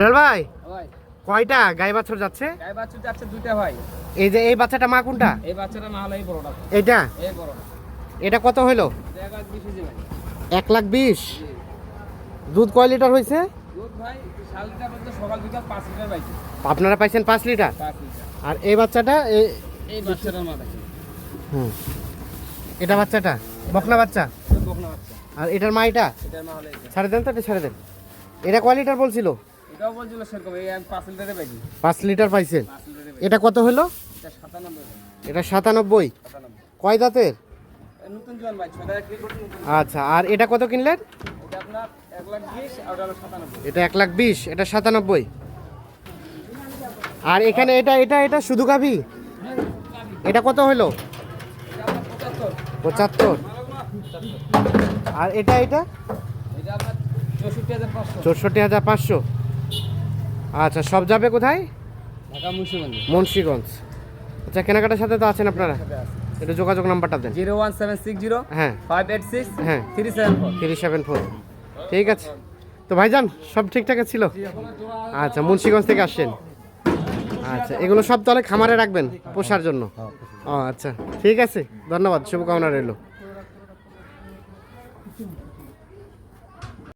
ভাই ভাই কয়টা গাই বাছুর যাচ্ছে? গাই বাছুর যাচ্ছে দুইটা ভাই। এই যে এই বাচ্চাটা মা কোনটা? এই বাচ্চাটা মা হলো এই বড়টা। এটা এই বড়টা এটা কত হইলো? 1,20,000 ভাই। 1,20,000। দুধ কয় লিটার হয়েছে? দুধ ভাই সাল লিটার বলতে সকাল বিকাল 5 লিটার পাইছে। আপনারা পাইছেন 5 লিটার। 5 লিটার। আর এই বাচ্চাটা এই বাচ্চাটার মা দেখেন। এটা বাচ্চাটা বকনা বাচ্চা। এটা বকনা বাচ্চা। আর এটার মা এটা এটার মা হলো এটা। ছাড়ে দেন তো, এটা ছেড়ে দেন। এটা কয় লিটার বলছিল? এটাও বলছিল সেরকম এই আমি 5 লিটারে পাইছি। 5 লিটার পাইছেন। 5 লিটারে পাইছি। এটা কত হলো? এটা 97 ভাই। এটা 97। 97 কয় দাঁতের? নতুন জোয়ান ভাই 6 টাকা কেজি নতুন। আচ্ছা, আর এটা কত কিনলেন? এটা আপনার 1,20,000 আর ওটা হলো 97। এটা 1,20,000, এটা 97। আর এখানে এটা এটা এটা শুধু গাভী, এটা কত হলো? এটা আপনার 75। 75। আর এটা এটা এটা আপনার 64,500। 64,500। আচ্ছা, সব যাবে কোথায়? ঢাকা মুন্সিগঞ্জ। মুন্সিগঞ্জ। আচ্ছা, কেনাকাটার সাথে তো আছেন আপনারা, সাথে আছে। এটা যোগাযোগ নাম্বারটা দেন। 01760 হ্যাঁ 586 হ্যাঁ 374। 374। ঠিক আছে তো ভাইজান, সব ঠিকঠাক ছিল? আচ্ছা, মুন্সিগঞ্জ থেকে আসছেন। আচ্ছা, এগুলো সব তাহলে খামারে রাখবেন পোষার জন্য? ও আচ্ছা, ঠিক আছে, ধন্যবাদ, শুভকামনা রইল।